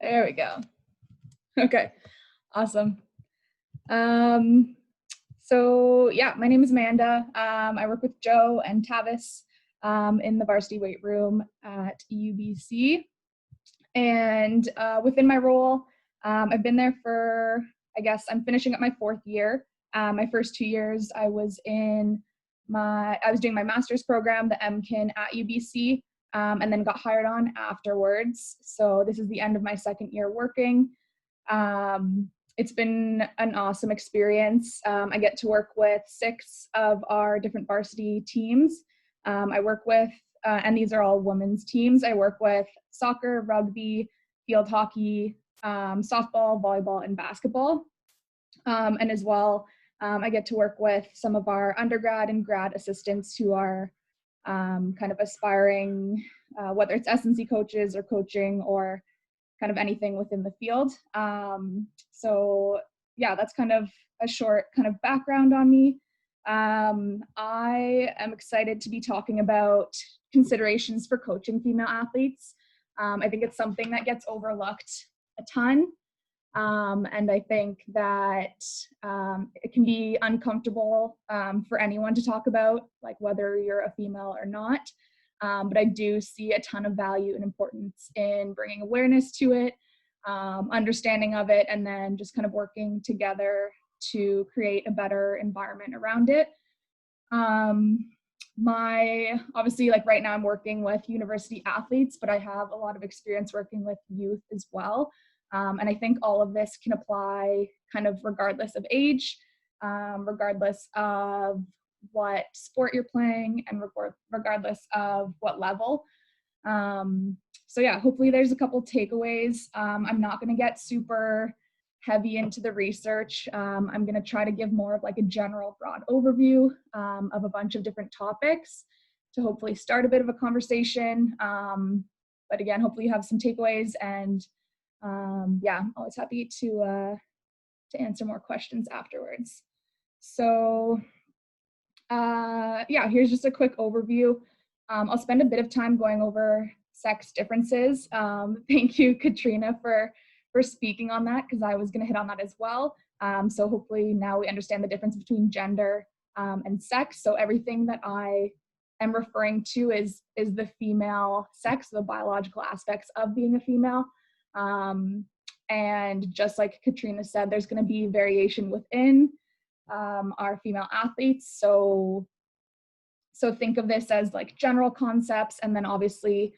There we go. Okay, awesome. So yeah, my name is Amanda. I work with Joe and Tavis in the varsity weight room at UBC. And within my role, I've been there for, I guess I'm finishing up my 4th year. My first 2 years, I was doing my master's program, the MKIN at UBC, and then got hired on afterwards. So this is the end of my 2nd year working. It's been an awesome experience. I get to work with 6 of our different varsity teams. I work with, and these are all women's teams. I work with soccer, rugby, field hockey, softball, volleyball, and basketball. And as well, I get to work with some of our undergrad and grad assistants who are kind of aspiring, whether it's S&C coaches or coaching or kind of anything within the field. So yeah, that's kind of a short kind of background on me. I am excited to be talking about considerations for coaching female athletes. I think it's something that gets overlooked a ton. And I think that it can be uncomfortable for anyone to talk about, like whether you're a female or not. But I do see a ton of value and importance in bringing awareness to it, understanding of it, and then just kind of working together to create a better environment around it. Obviously, like right now I'm working with university athletes, but I have a lot of experience working with youth as well. And I think all of this can apply kind of regardless of age, regardless of what sport you're playing, and regardless of what level. So yeah, hopefully there's a couple takeaways. I'm not going to get super heavy into the research. I'm going to try to give more of like a general broad overview of a bunch of different topics to hopefully start a bit of a conversation. But again, hopefully you have some takeaways, and yeah, I'm always happy to answer more questions afterwards. So yeah, here's just a quick overview. I'll spend a bit of time going over sex differences. Thank you, Katrina, for speaking on that, because I was going to hit on that as well. So hopefully now we understand the difference between gender and sex. So everything that I am referring to is the female sex, the biological aspects of being a female. And just like Katrina said, there's going to be variation within our female athletes. So think of this as like general concepts, and then obviously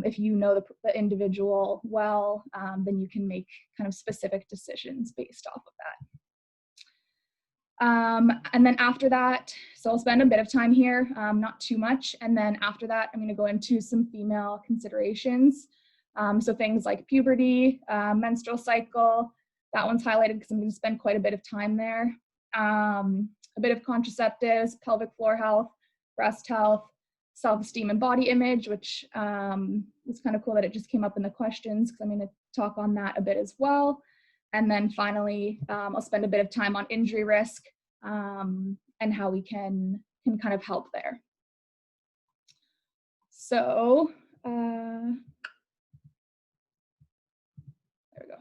if you know the individual well, then you can make kind of specific decisions based off of that. And then after that, so I'll spend a bit of time here, not too much, and then after that I'm going to go into some female considerations. So things like puberty, menstrual cycle, that one's highlighted because I'm going to spend quite a bit of time there. A bit of contraceptives, pelvic floor health, breast health, self-esteem and body image, which was kind of cool that it just came up in the questions, because I'm going to talk on that a bit as well. And then finally, I'll spend a bit of time on injury risk and how we can kind of help there. So there we go.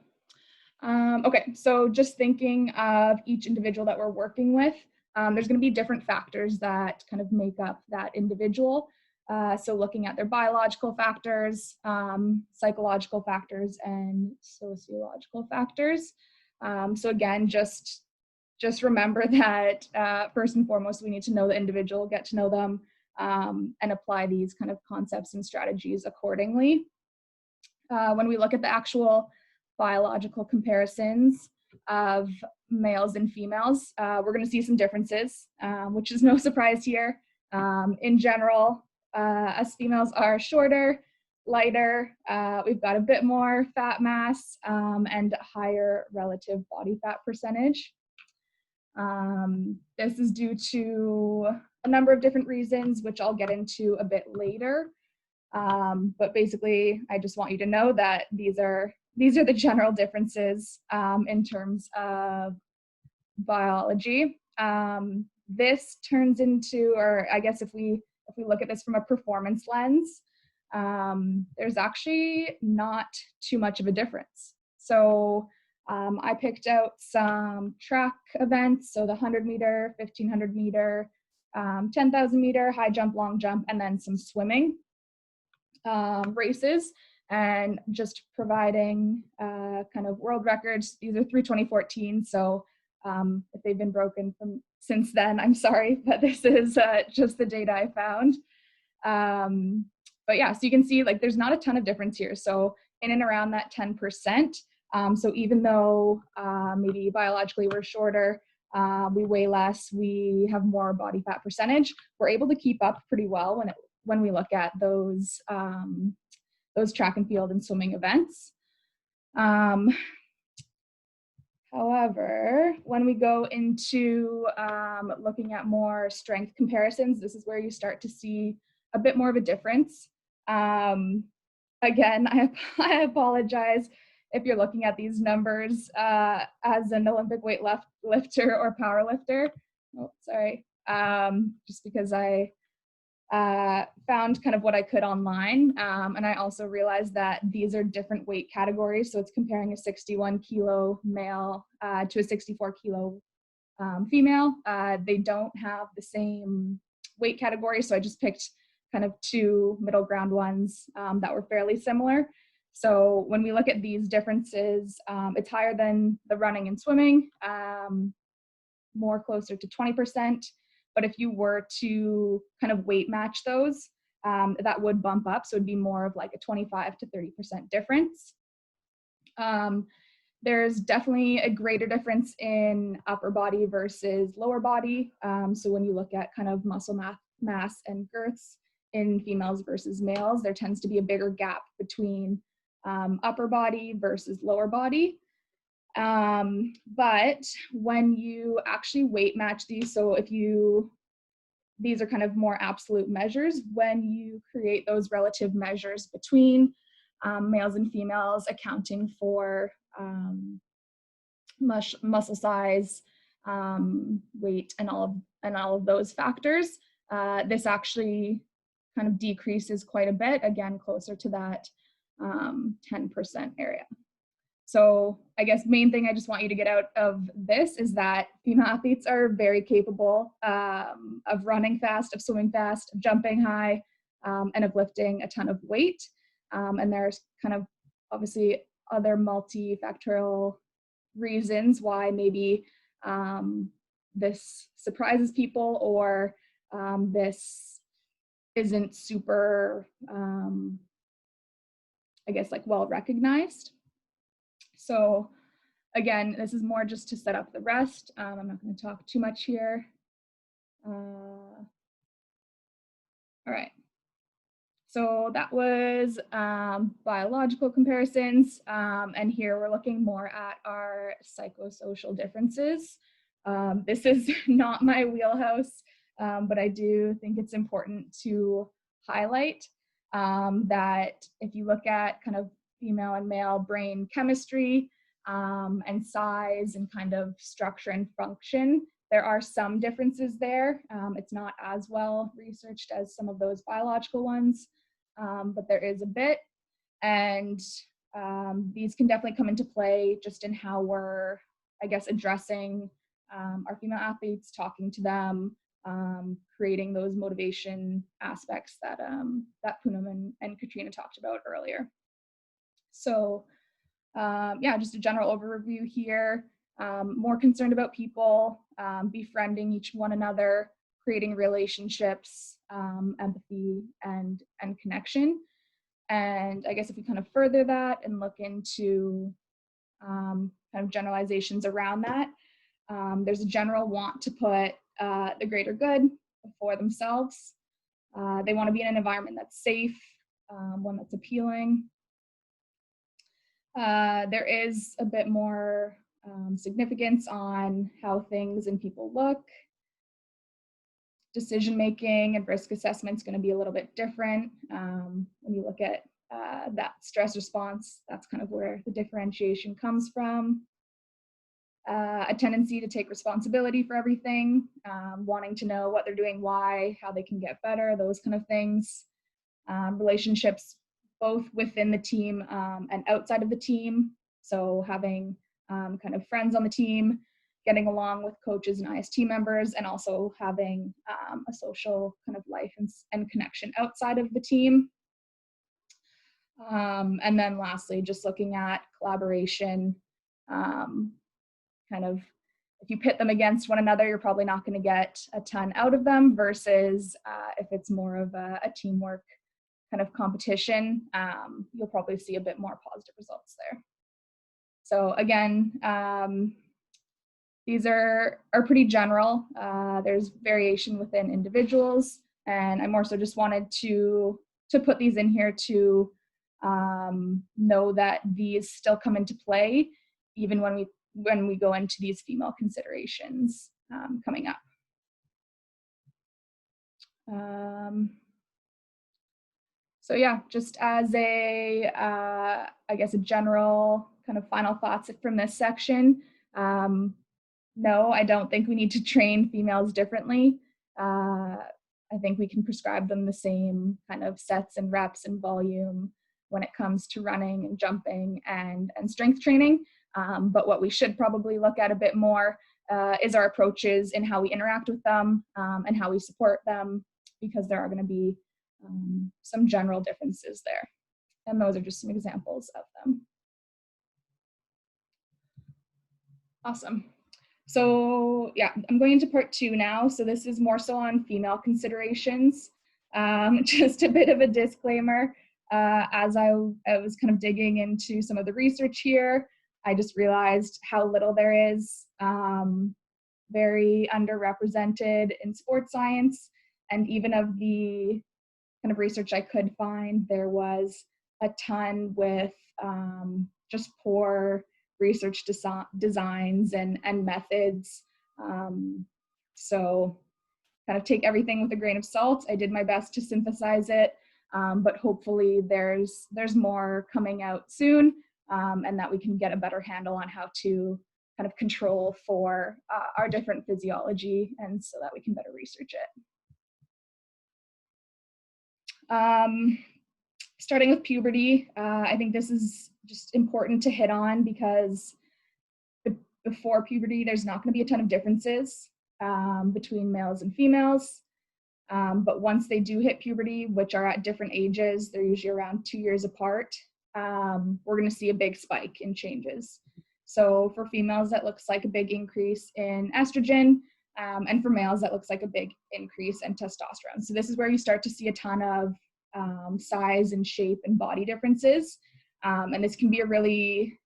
Okay, so just thinking of each individual that we're working with, there's going to be different factors that kind of make up that individual. So looking at their biological factors, psychological factors, and sociological factors. So again, just remember that first and foremost, we need to know the individual, get to know them, and apply these kind of concepts and strategies accordingly. When we look at the actual biological comparisons of males and females, we're going to see some differences, which is no surprise here. In general, us females are shorter, lighter, we've got a bit more fat mass, and a higher relative body fat percentage. This is due to a number of different reasons, which I'll get into a bit later. But basically, I just want you to know that these are the general differences in terms of biology. This turns into, or I guess if we look at this from a performance lens, there's actually not too much of a difference. So I picked out some track events, so the 100-meter, 1,500-meter, 10,000-meter, high jump, long jump, and then some swimming races, and just providing kind of world records. These are through 2014, so if they've been broken from since then, I'm sorry, but this is just the data I found. But yeah, so you can see like there's not a ton of difference here. So in and around that 10%. So even though maybe biologically we're shorter, we weigh less, we have more body fat percentage, we're able to keep up pretty well when we look at those track and field and swimming events. However, when we go into looking at more strength comparisons, this is where you start to see a bit more of a difference. Again, I apologize if you're looking at these numbers as an Olympic weight lifter or power lifter. Oh, sorry. Just because I found kind of what I could online. And I also realized that these are different weight categories. So it's comparing a 61 kilo male to a 64 kilo female. They don't have the same weight category. So I just picked kind of two middle ground ones that were fairly similar. So when we look at these differences, it's higher than the running and swimming, more closer to 20%. But if you were to kind of weight match those, that would bump up. So it'd be more of like a 25 to 30% difference. There's definitely a greater difference in upper body versus lower body. So when you look at kind of muscle mass and girths in females versus males, there tends to be a bigger gap between upper body versus lower body. But when you actually weight match these, so these are kind of more absolute measures, when you create those relative measures between males and females, accounting for muscle size, weight, and all of those factors, this actually kind of decreases quite a bit, again, closer to that 10% area. So I guess main thing I just want you to get out of this is that female athletes are very capable of running fast, of swimming fast, of jumping high, and of lifting a ton of weight. And there's kind of obviously other multifactorial reasons why maybe this surprises people, or this isn't super, I guess, like well recognized. So again, this is more just to set up the rest. I'm not going to talk too much here. All right. So that was biological comparisons. And here we're looking more at our psychosocial differences. This is not my wheelhouse, but I do think it's important to highlight that if you look at kind of female and male brain chemistry and size and kind of structure and function, there are some differences there. It's not as well researched as some of those biological ones, but there is a bit. And these can definitely come into play just in how we're, I guess, addressing our female athletes, talking to them, creating those motivation aspects that Poonam and Katrina talked about earlier. So yeah, just a general overview here. More concerned about people, befriending each one another, creating relationships, empathy, and connection. And I guess if we kind of further that and look into kind of generalizations around that, there's a general want to put the greater good before themselves. They want to be in an environment that's safe, one that's appealing. There is a bit more significance on how things and people look. Decision-making and risk assessment is going to be a little bit different. When you look at that stress response, that's kind of where the differentiation comes from. A tendency to take responsibility for everything, wanting to know what they're doing, why, how they can get better, those kind of things. relationships both within the team and outside of the team. So having kind of friends on the team, getting along with coaches and IST members, and also having a social kind of life and connection outside of the team. And then lastly, just looking at collaboration, kind of if you pit them against one another, you're probably not going to get a ton out of them versus if it's more of a teamwork kind of competition, you'll probably see a bit more positive results there. So again, these are pretty general. There's variation within individuals, and I more so just wanted to put these in here to know that these still come into play even when we go into these female considerations coming up. So yeah, just as a, I guess a general kind of final thoughts from this section. No, I don't think we need to train females differently. I think we can prescribe them the same kind of sets and reps and volume when it comes to running and jumping and strength training. But what we should probably look at a bit more is our approaches in how we interact with them and how we support them, because there are going to be some general differences there. And those are just some examples of them. Awesome. So yeah, I'm going into part 2 now. So this is more so on female considerations. Just a bit of a disclaimer. As I was kind of digging into some of the research here, I just realized how little there is, very underrepresented in sports science. And even of the kind of research I could find, there was a ton with just poor research designs and methods. So kind of take everything with a grain of salt. I did my best to synthesize it, but hopefully there's more coming out soon, and that we can get a better handle on how to kind of control for our different physiology, and so that we can better research it. Starting with puberty, I think this is just important to hit on, because before puberty, there's not going to be a ton of differences between males and females. But once they do hit puberty, which are at different ages, they're usually around 2 years apart, we're going to see a big spike in changes. So for females, that looks like a big increase in estrogen, and for males, that looks like a big increase in testosterone. So this is where you start to see a ton of size and shape and body differences. And this can be a really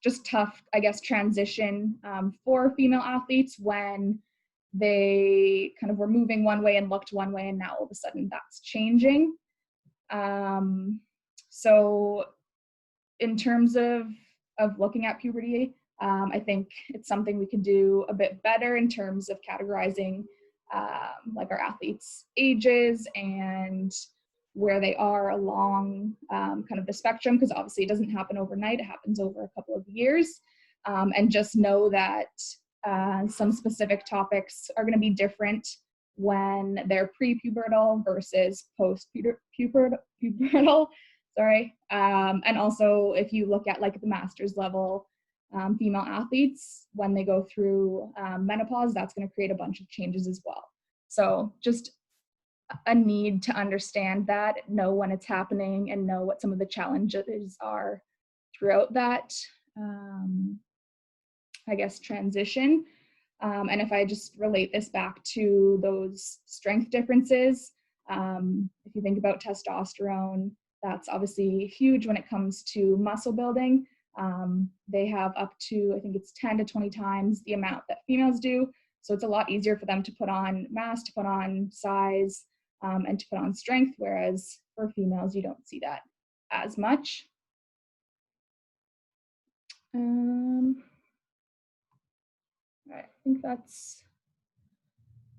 just tough, I guess, transition for female athletes when they kind of were moving one way and looked one way, and now all of a sudden that's changing. So in terms of looking at puberty, I think it's something we could do a bit better in terms of categorizing like our athletes' ages and where they are along kind of the spectrum, because obviously it doesn't happen overnight, it happens over a couple of years. And just know that some specific topics are going to be different when they're pre-pubertal versus post-pubertal, sorry. And also if you look at like the master's level female athletes, when they go through menopause, that's going to create a bunch of changes as well. So just a need to understand that, know when it's happening, and know what some of the challenges are throughout that, I guess, transition. And if I just relate this back to those strength differences, if you think about testosterone, that's obviously huge when it comes to muscle building. They have up to, I think it's 10 to 20 times the amount that females do. So it's a lot easier for them to put on mass, to put on size, and to put on strength, whereas for females, you don't see that as much. I think that's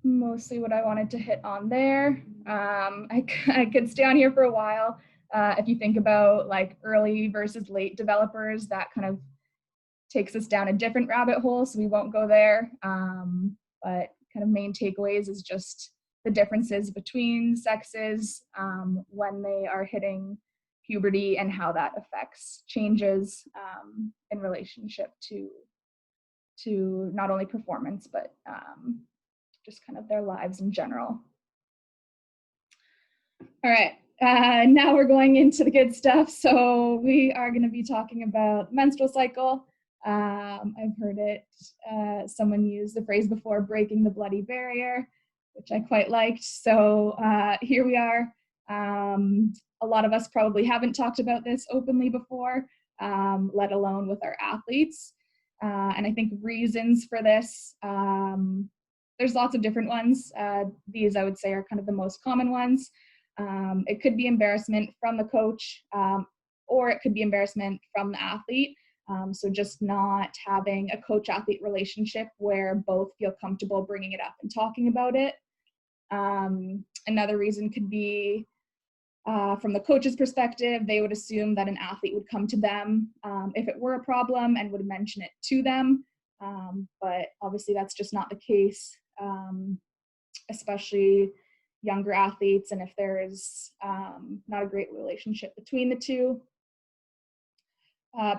mostly what I wanted to hit on there. I could stay on here for a while. If you think about like early versus late developers, that kind of takes us down a different rabbit hole, so we won't go there. But kind of main takeaways is just the differences between sexes when they are hitting puberty and how that affects changes in relationship to not only performance, but just kind of their lives in general. All right, now we're going into the good stuff. So we are going to be talking about menstrual cycle. I've heard it, someone use the phrase before, breaking the bloody barrier, which I quite liked. So here we are. A lot of us probably haven't talked about this openly before, let alone with our athletes. And I think reasons for this, there's lots of different ones. These I would say are kind of the most common ones. It could be embarrassment from the coach, or it could be embarrassment from the athlete. So just not having a coach-athlete relationship where both feel comfortable bringing it up and talking about it. Another reason could be from the coach's perspective, they would assume that an athlete would come to them if it were a problem and would mention it to them. But obviously that's just not the case, especially younger athletes, and if there is not a great relationship between the two.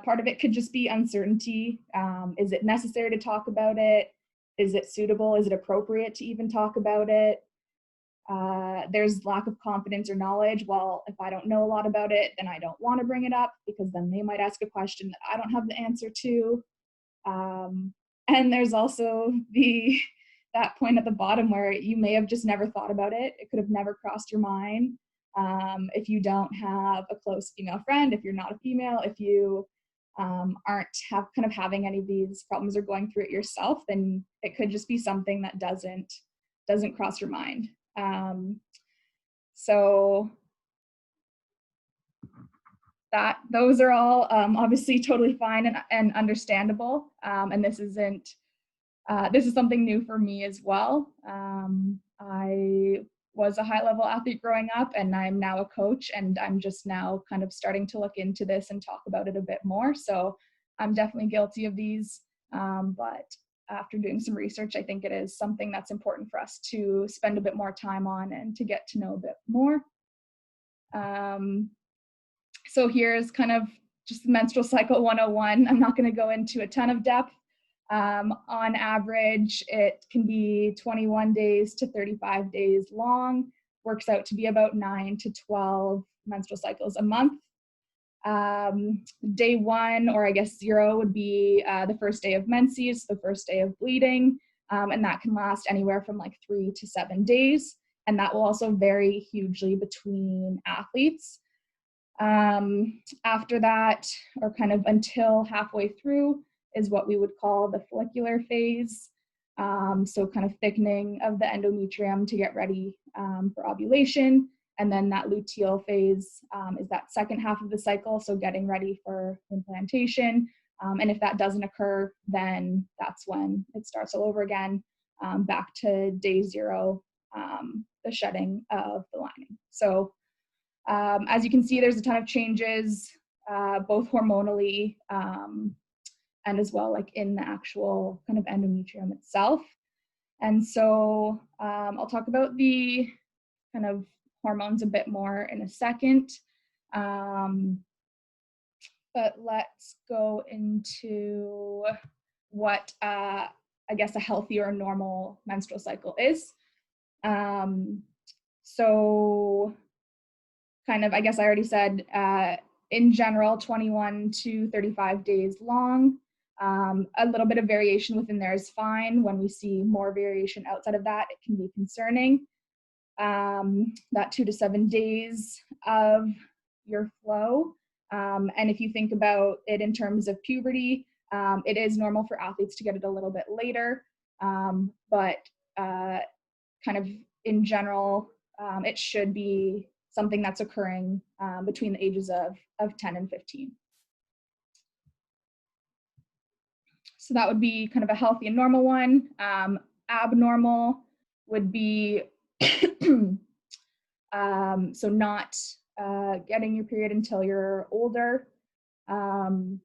Part of it could just be uncertainty. Is it necessary to talk about it? Is it suitable? Is it appropriate to even talk about it? There's lack of confidence or knowledge. Well, if I don't know a lot about it, then I don't want to bring it up because then they might ask a question that I don't have the answer to. And there's also that point at the bottom where you may have just never thought about it. It could have never crossed your mind. If you don't have a close female friend, if you're not a female, if you aren't having any of these problems or going through it yourself, then it could just be something that doesn't cross your mind. So those are all obviously totally fine and understandable. And this is something new for me as well. I was a high-level athlete growing up, and I'm now a coach, and I'm just now kind of starting to look into this and talk about it a bit more. So I'm definitely guilty of these, but after doing some research, I think it is something that's important for us to spend a bit more time on and to get to know a bit more. So here's kind of just menstrual cycle 101. I'm not going to go into a ton of depth. On average, it can be 21 days to 35 days long, works out to be about 9 to 12 menstrual cycles a month. Day 1, or I guess 0, would be the first day of menses, the first day of bleeding, and that can last anywhere from like 3 to 7 days, and that will also vary hugely between athletes. After that, or kind of until halfway through, is what we would call the follicular phase. So kind of thickening of the endometrium to get ready for ovulation. And then that luteal phase is that second half of the cycle, so getting ready for implantation. And if that doesn't occur, then that's when it starts all over again, back to day 0, the shedding of the lining. So as you can see, there's a ton of changes, both hormonally and as well like in the actual kind of endometrium itself. And so I'll talk about the kind of hormones a bit more in a second. But let's go into what I guess a healthy or normal menstrual cycle is. So kind of, I guess I already said, in general, 21 to 35 days long. A little bit of variation within there is fine. When we see more variation outside of that, it can be concerning. That 2 to 7 days of your flow. And if you think about it in terms of puberty, it is normal for athletes to get it a little bit later, but kind of in general, it should be something that's occurring between the ages of 10 and 15. So that would be kind of a healthy and normal one. Abnormal would be so not getting your period until you're older, having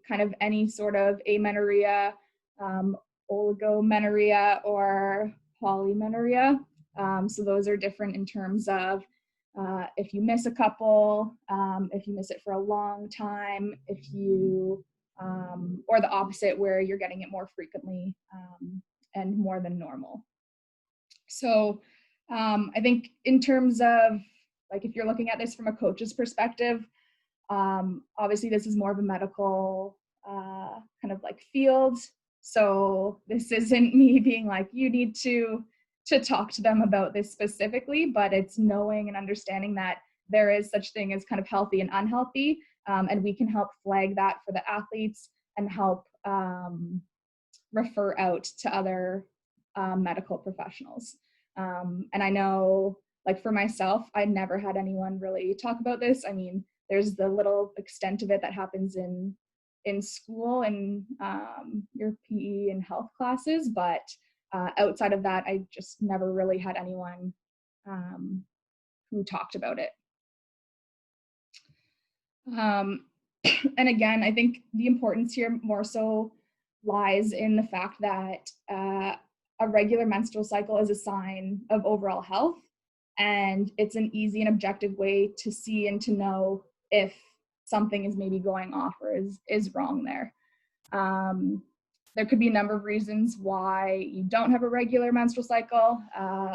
kind of any sort of amenorrhea, oligomenorrhea, or polymenorrhea. So those are different in terms of if you miss a couple, if you miss it for a long time, if you, or the opposite where you're getting it more frequently and more than normal. So I think in terms of, like, if you're looking at this from a coach's perspective, obviously this is more of a medical kind of like field. So this isn't me being like, you need to talk to them about this specifically, but it's knowing and understanding that there is such thing as kind of healthy and unhealthy, and we can help flag that for the athletes and help refer out to other medical professionals. And I know, like for myself, I never had anyone really talk about this. I mean, there's the little extent of it that happens in school and your PE and health classes, but outside of that, I just never really had anyone who talked about it. And again, I think the importance here more so lies in the fact that a regular menstrual cycle is a sign of overall health, and it's an easy and objective way to see and to know if something is maybe going off or is wrong there. There could be a number of reasons why you don't have a regular menstrual cycle: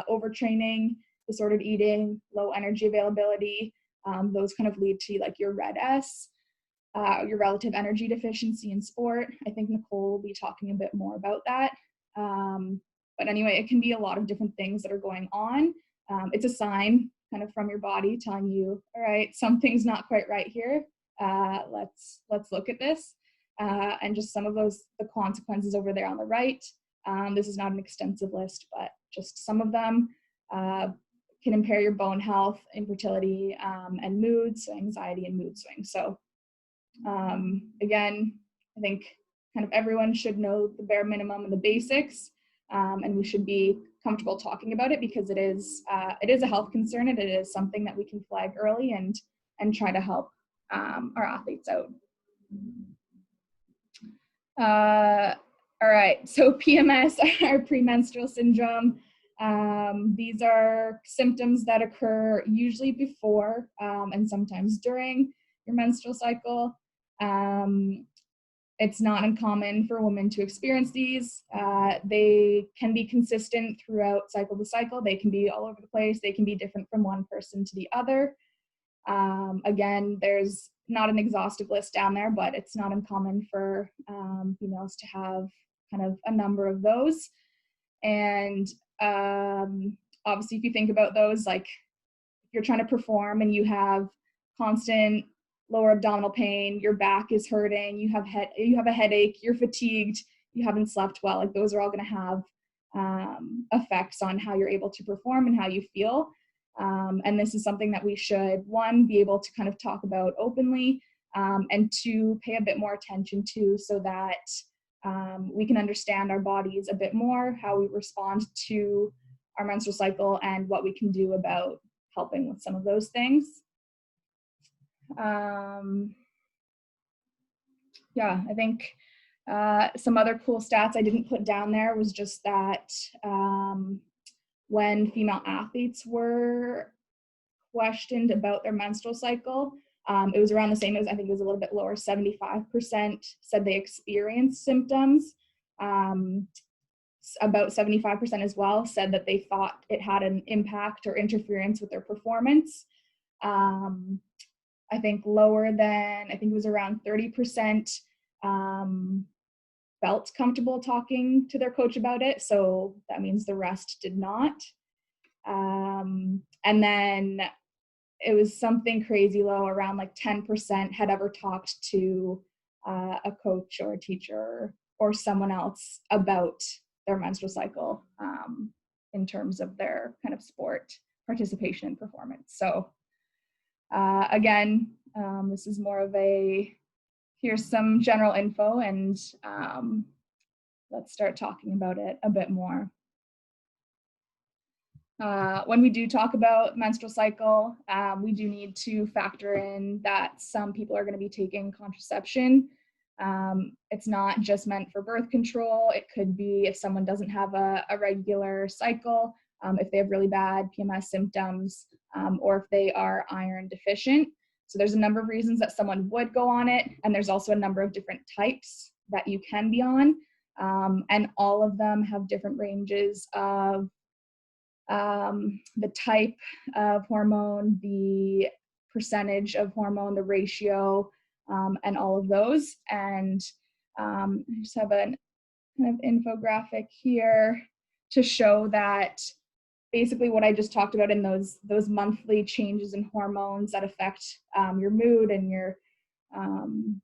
overtraining, disordered eating, low energy availability. Those kind of lead to like your RED-S, your relative energy deficiency in sport. I think Nicole will be talking a bit more about that. But anyway, it can be a lot of different things that are going on. It's a sign kind of from your body telling you, all right, something's not quite right here. Let's look at this. And just some of the consequences over there on the right. This is not an extensive list, but just some of them can impair your bone health, infertility, and mood, so anxiety and mood swings. So again, I think kind of everyone should know the bare minimum and the basics, and we should be comfortable talking about it because it is a health concern, and it is something that we can flag early and try to help our athletes out. All right, so PMS, or premenstrual syndrome. These are symptoms that occur usually before and sometimes during your menstrual cycle. It's not uncommon for women to experience these. They can be consistent throughout cycle to cycle. They can be all over the place. They can be different from one person to the other. Again, there's not an exhaustive list down there, but it's not uncommon for females to have kind of a number of those. And obviously, if you think about those, like if you're trying to perform and you have constant lower abdominal pain, your back is hurting, you have a headache, you're fatigued, you haven't slept well, like those are all going to have effects on how you're able to perform and how you feel. And this is something that we should, one, be able to kind of talk about openly, and two, pay a bit more attention to, so that we can understand our bodies a bit more, how we respond to our menstrual cycle, and what we can do about helping with some of those things. Yeah, I think some other cool stats I didn't put down there was just that when female athletes were questioned about their menstrual cycle, it was around the same as, I think it was a little bit lower, 75% said they experienced symptoms. About 75% as well said that they thought it had an impact or interference with their performance. I think lower than, I think it was around 30% felt comfortable talking to their coach about it. So that means the rest did not. And then it was something crazy low, around like 10% had ever talked to a coach or a teacher or someone else about their menstrual cycle in terms of their kind of sport participation and performance. So again, this is more of a, here's some general info, and let's start talking about it a bit more. When we do talk about menstrual cycle, we do need to factor in that some people are going to be taking contraception. It's not just meant for birth control. It could be if someone doesn't have a regular cycle, if they have really bad PMS symptoms, or if they are iron deficient. So there's a number of reasons that someone would go on it, and there's also a number of different types that you can be on, and all of them have different ranges of the type of hormone, the percentage of hormone, the ratio, and all of those. And I just have a kind of infographic here to show that basically what I just talked about in those monthly changes in hormones that affect your mood and your kind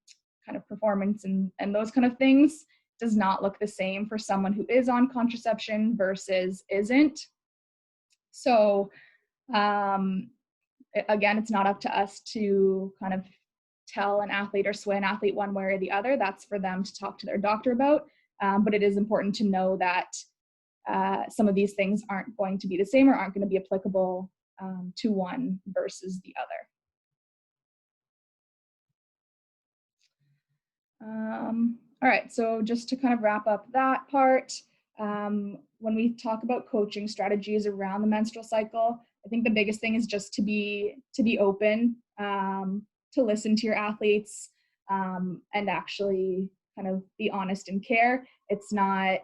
of performance and those kind of things does not look the same for someone who is on contraception versus isn't. So again, it's not up to us to kind of tell an athlete or sway an athlete one way or the other. That's for them to talk to their doctor about. But it is important to know that some of these things aren't going to be the same or aren't going to be applicable to one versus the other. All right, so just to kind of wrap up that part, when we talk about coaching strategies around the menstrual cycle, I think the biggest thing is just to be open, to listen to your athletes, and actually kind of be honest and care. It's not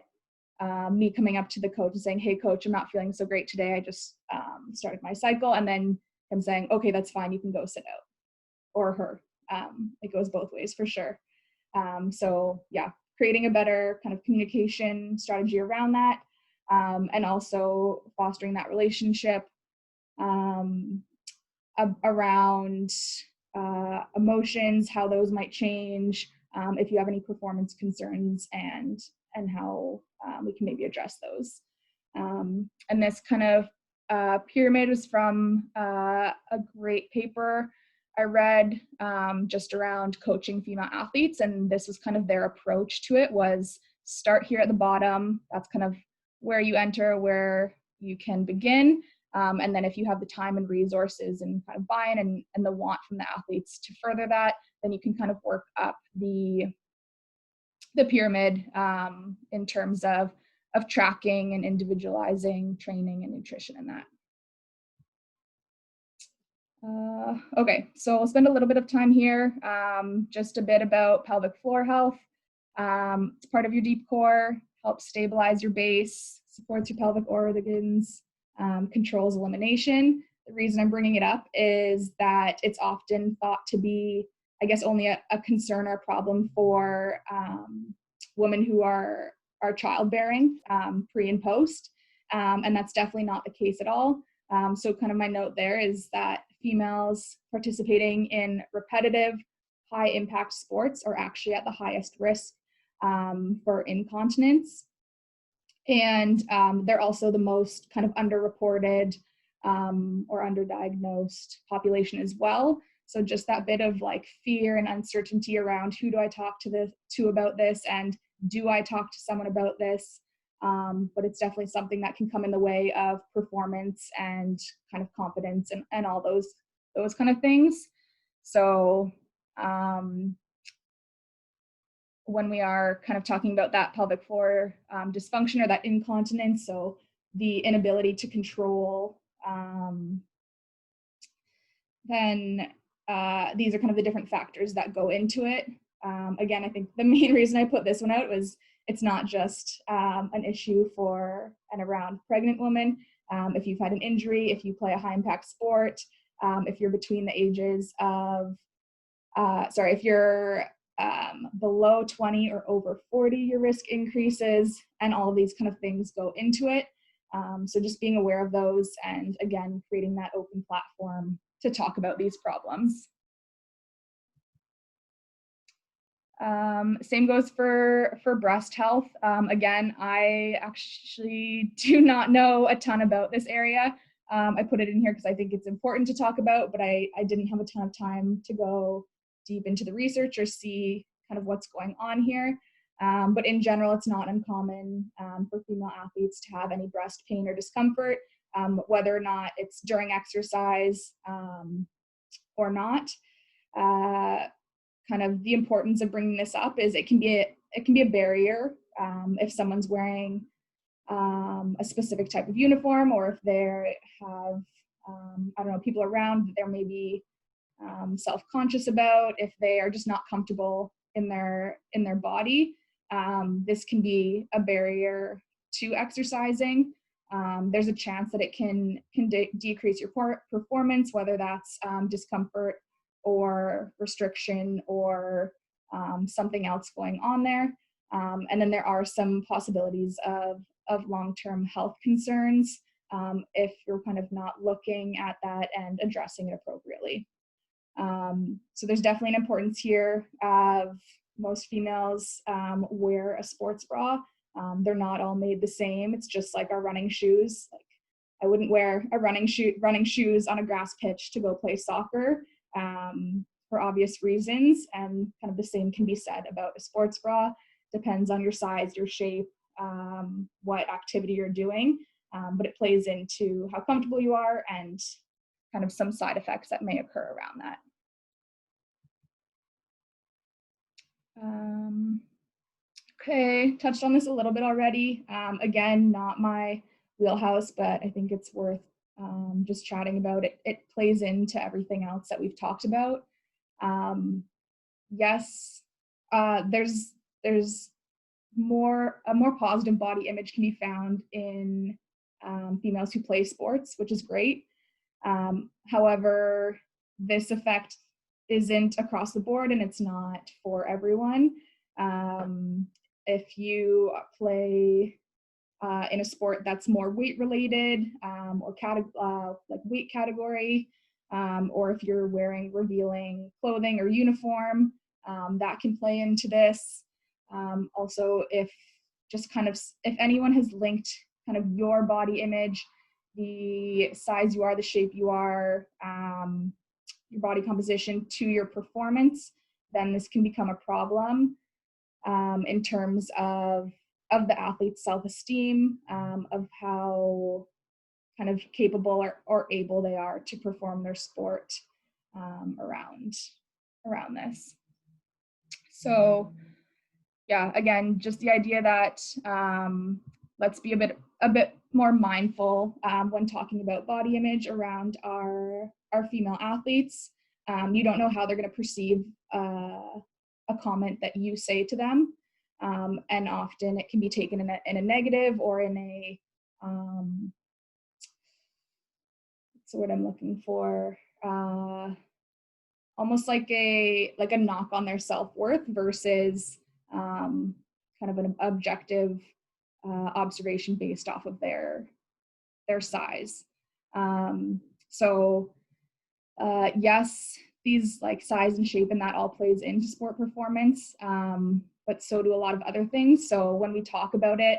me coming up to the coach and saying, "Hey coach, I'm not feeling so great today. I just started my cycle," and then him saying, "Okay, that's fine. You can go sit out," or her. It goes both ways for sure. So yeah, creating a better kind of communication strategy around that, and also fostering that relationship around emotions, how those might change, if you have any performance concerns, and how we can maybe address those. And this kind of pyramid was from a great paper I read just around coaching female athletes, and this was kind of their approach to it, was start here at the bottom. That's kind of where you enter, where you can begin. And then if you have the time and resources and kind of buy-in and the want from the athletes to further that, then you can kind of work up the pyramid in terms of tracking and individualizing training and nutrition and that. Okay, so I'll spend a little bit of time here, just a bit about pelvic floor health. It's part of your deep core, helps stabilize your base, supports your pelvic organs, controls elimination. The reason I'm bringing it up is that it's often thought to be, I guess, only a concern or a problem for women who are childbearing, pre and post, and that's definitely not the case at all. So kind of my note there is that females participating in repetitive, high impact sports are actually at the highest risk for incontinence. And they're also the most kind of underreported or underdiagnosed population as well. So just that bit of like fear and uncertainty around who do I talk to about this, and do I talk to someone about this? But it's definitely something that can come in the way of performance and kind of confidence and all those kind of things. So when we are kind of talking about that pelvic floor dysfunction or that incontinence, so the inability to control, then these are kind of the different factors that go into it. Again, I think the main reason I put this one out was it's not just an issue for and around pregnant women. If you've had an injury, if you play a high impact sport, if you're between the ages of, if you're below 20 or over 40, your risk increases, and all of these kind of things go into it. So just being aware of those, and again, creating that open platform to talk about these problems. Same goes for breast health. Again, I actually do not know a ton about this area. I put it in here because I think it's important to talk about, but I didn't have a ton of time to go deep into the research or see kind of what's going on here. But in general, it's not uncommon for female athletes to have any breast pain or discomfort, whether or not it's during exercise or not. Kind of the importance of bringing this up is it can be a barrier if someone's wearing a specific type of uniform, or if they have, I don't know, people around that they're maybe self-conscious about, if they are just not comfortable in their body. This can be a barrier to exercising. There's a chance that it can decrease your performance, whether that's discomfort or restriction or something else going on there. And then there are some possibilities of long-term health concerns if you're kind of not looking at that and addressing it appropriately. So there's definitely an importance here of most females wear a sports bra. They're not all made the same. It's just like our running shoes. Like, I wouldn't wear a running shoes on a grass pitch to go play soccer for obvious reasons. And kind of the same can be said about a sports bra. Depends on your size, your shape, what activity you're doing, but it plays into how comfortable you are and kind of some side effects that may occur around that. Okay, touched on this a little bit already. Again, not my wheelhouse, but I think it's worth just chatting about it. It plays into everything else that we've talked about. Yes, there's a more positive body image can be found in females who play sports, which is great. However, this effect isn't across the board and it's not for everyone. If you play in a sport that's more weight related or like weight category, or if you're wearing revealing clothing or uniform, that can play into this. Also, if anyone has linked kind of your body image, the size you are, the shape you are, your body composition to your performance, then this can become a problem in terms of the athlete's self-esteem, of how kind of capable or able they are to perform their sport around this. So yeah, again, just the idea that let's be a bit more mindful when talking about body image around our female athletes. You don't know how they're going to perceive a comment that you say to them, and often it can be taken in a negative or in a what's the word I'm looking for? Almost like a knock on their self-worth versus kind of an objective observation based off of their size. So yes, these like size and shape and that all plays into sport performance, but so do a lot of other things. So when we talk about it,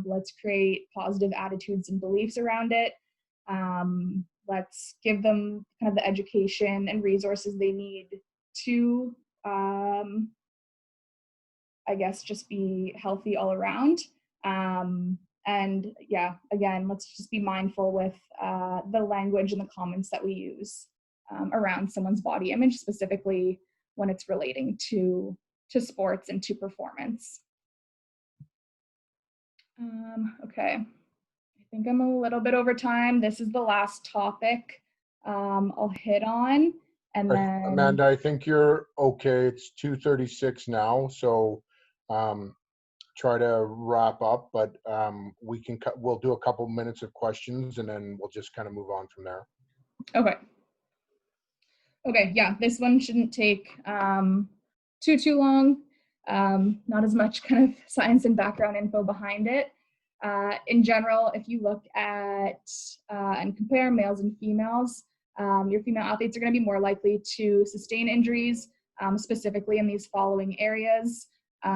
let's create positive attitudes and beliefs around it. Let's give them kind of the education and resources they need to, I guess, just be healthy all around. And yeah, again, let's just be mindful with the language and the comments that we use around someone's body image, specifically when it's relating to sports and to performance. Okay. I think I'm a little bit over time. This is the last topic I'll hit on. And then Amanda, I think you're okay. It's 2:36 now, so try to wrap up, but we'll do a couple minutes of questions and then we'll just kind of move on from there. Okay, yeah, this one shouldn't take too long. Not as much kind of science and background info behind it. In general, if you look at and compare males and females, your female athletes are going to be more likely to sustain injuries, specifically in these following areas. So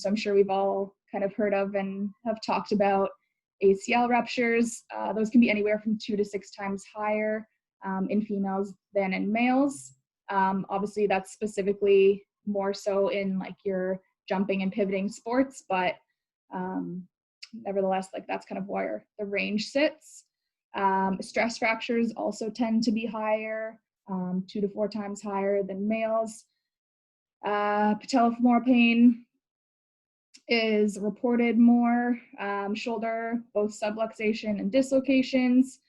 I'm sure we've all kind of heard of and have talked about ACL ruptures. Those can be anywhere from 2 to 6 times higher in females than in males. Obviously, that's specifically more so in like your jumping and pivoting sports, but nevertheless, like that's kind of where the range sits. Stress fractures also tend to be higher, 2 to 4 times higher than males. Patellofemoral pain is reported more, shoulder, both subluxation and dislocations,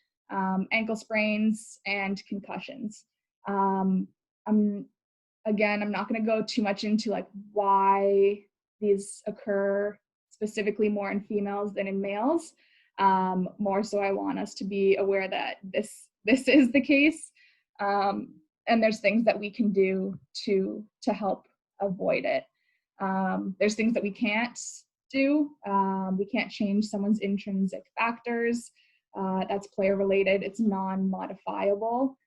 ankle sprains, and concussions. I'm not going to go too much into like why these occur specifically more in females than in males. More so, I want us to be aware that this is the case, and there's things that we can do to help avoid it. There's things that we can't do. We can't change someone's intrinsic factors. That's player related. It's non-modifiable.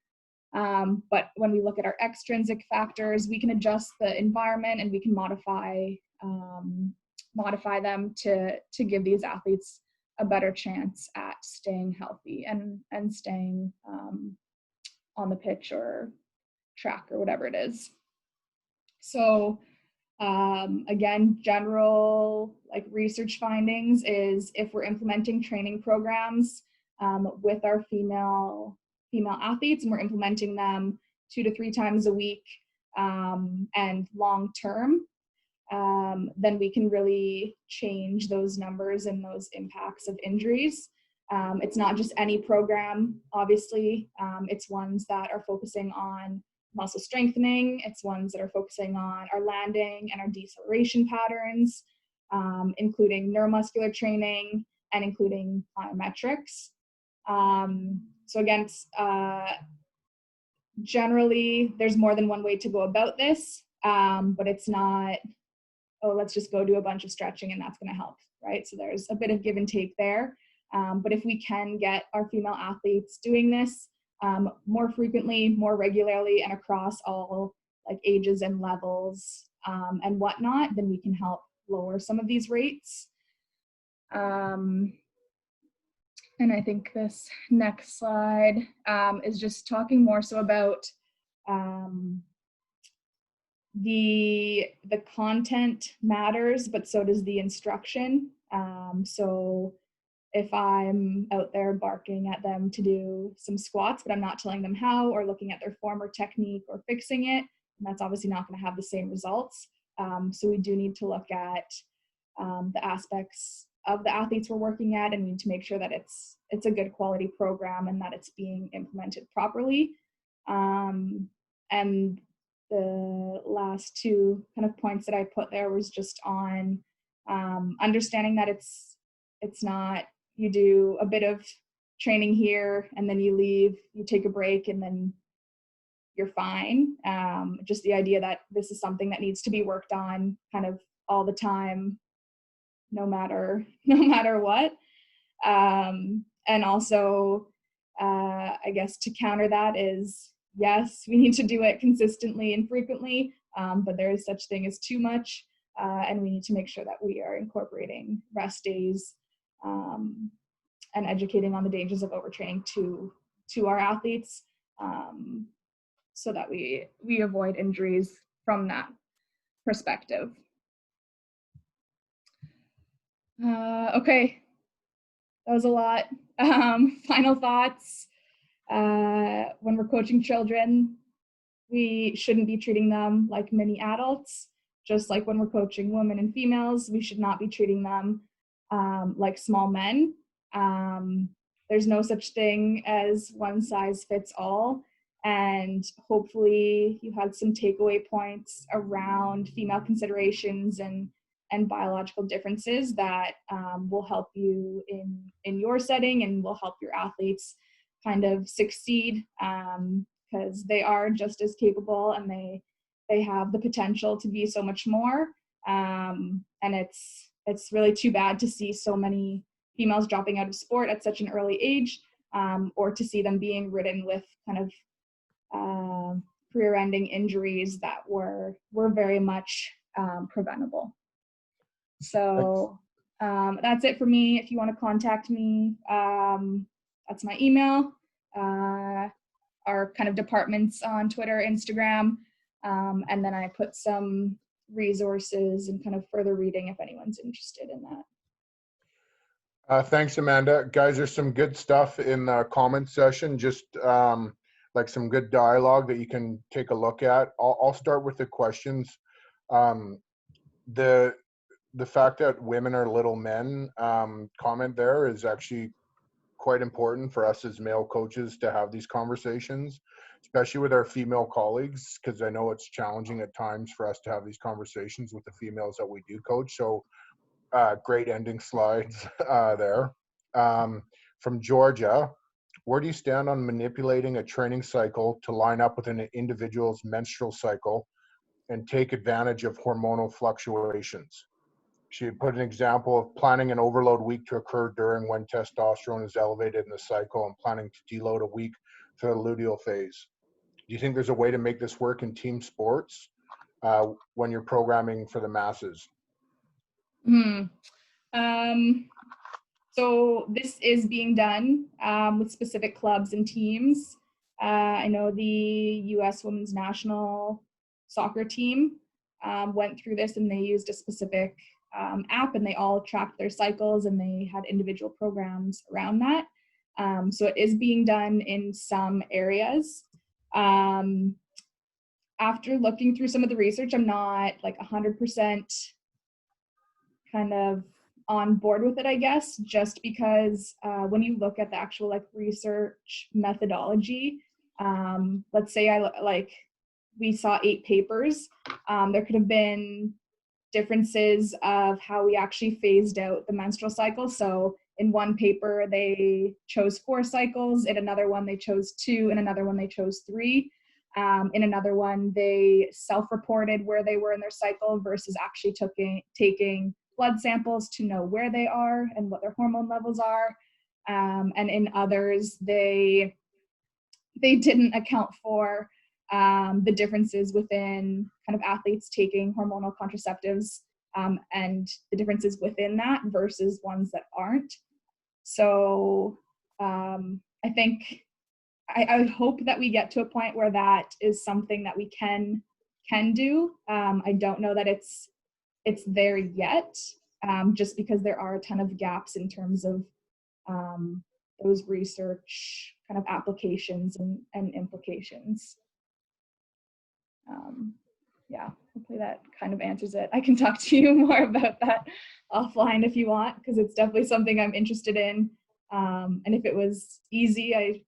But when we look at our extrinsic factors, we can adjust the environment and we can modify them to give these athletes a better chance at staying healthy and staying on the pitch or track or whatever it is. So again, general like research findings is if we're implementing training programs with our female athletes and we're implementing them 2 to 3 times a week and long term, then we can really change those numbers and those impacts of injuries. It's not just any program, obviously. It's ones that are focusing on muscle strengthening. It's ones that are focusing on our landing and our deceleration patterns, including neuromuscular training and including plyometrics. So again, generally there's more than one way to go about this, but it's not, oh, let's just go do a bunch of stretching and that's going to help, right? So there's a bit of give and take there. But if we can get our female athletes doing this more frequently, more regularly, and across all like ages and levels and whatnot, then we can help lower some of these rates. And I think this next slide is just talking more so about the content matters, but so does the instruction. So if I'm out there barking at them to do some squats, but I'm not telling them how, or looking at their form or technique or fixing it, that's obviously not going to have the same results. So we do need to look at the aspects of the athletes we're working at and need to make sure that it's a good quality program and that it's being implemented properly. And the last 2 kind of points that I put there was just on understanding that it's not, you do a bit of training here and then you leave, you take a break and then you're fine. Just the idea that this is something that needs to be worked on kind of all the time, no matter what. And also, I guess to counter that is, yes, we need to do it consistently and frequently, but there is such thing as too much, and we need to make sure that we are incorporating rest days and educating on the dangers of overtraining to our athletes, so that we avoid injuries from that perspective. Okay, that was a lot. Final thoughts. When we're coaching children, we shouldn't be treating them like mini adults. Just like when we're coaching women and females, we should not be treating them like small men. There's no such thing as one size fits all. And hopefully you had some takeaway points around female considerations and biological differences that will help you in your setting and will help your athletes kind of succeed, because they are just as capable and they have the potential to be so much more. And it's really too bad to see so many females dropping out of sport at such an early age, or to see them being ridden with kind of career-ending injuries that were very much preventable. So that's it for me. If you want to contact me, that's my email. Our kind of departments on Twitter, Instagram, and then I put some resources and kind of further reading if anyone's interested in that. Thanks, Amanda. Guys, there's some good stuff in the comment session, just like some good dialogue that you can take a look at. I'll start with the questions. the fact that women are little men comment there is actually quite important for us as male coaches to have these conversations, especially with our female colleagues, because I know it's challenging at times for us to have these conversations with the females that we do coach. So great ending slides there. From Georgia, where do you stand on manipulating a training cycle to line up with an individual's menstrual cycle and take advantage of hormonal fluctuations? She put an example of planning an overload week to occur during when testosterone is elevated in the cycle and planning to deload a week for the luteal phase. Do you think there's a way to make this work in team sports when you're programming for the masses? Hmm. So this is being done with specific clubs and teams. I know the U.S. Women's National Soccer team went through this, and they used a specific app, and they all tracked their cycles, and they had individual programs around that. So it is being done in some areas. After looking through some of the research, I'm not like 100% kind of on board with it, I guess, just because when you look at the actual like research methodology, let's say we saw 8 papers, there could have been differences of how we actually phased out the menstrual cycle. So in one paper, they chose 4 cycles. In another one, they chose 2. In another one, they chose 3. In another one, they self-reported where they were in their cycle versus actually taking blood samples to know where they are and what their hormone levels are. And in others, they didn't account for the differences within kind of athletes taking hormonal contraceptives and the differences within that versus ones that aren't. So I think I hope that we get to a point where that is something that we can do. I don't know that it's there yet, just because there are a ton of gaps in terms of those research kind of applications and implications. Yeah, hopefully that kind of answers it. I can talk to you more about that offline if you want, because it's definitely something I'm interested in. And if it was easy, I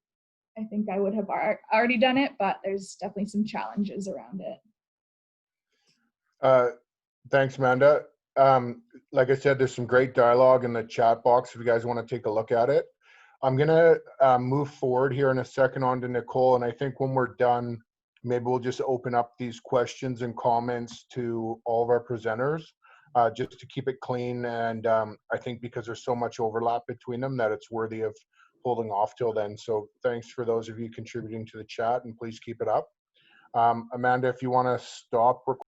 think I would have already done it, but there's definitely some challenges around it. Thanks, Amanda. Like I said, there's some great dialogue in the chat box if you guys want to take a look at it. I'm going to move forward here in a second on to Nicole, and I think when we're done, maybe we'll just open up these questions and comments to all of our presenters, just to keep it clean. And I think because there's so much overlap between them that it's worthy of holding off till then. So thanks for those of you contributing to the chat, and please keep it up. Amanda, if you want to stop recording.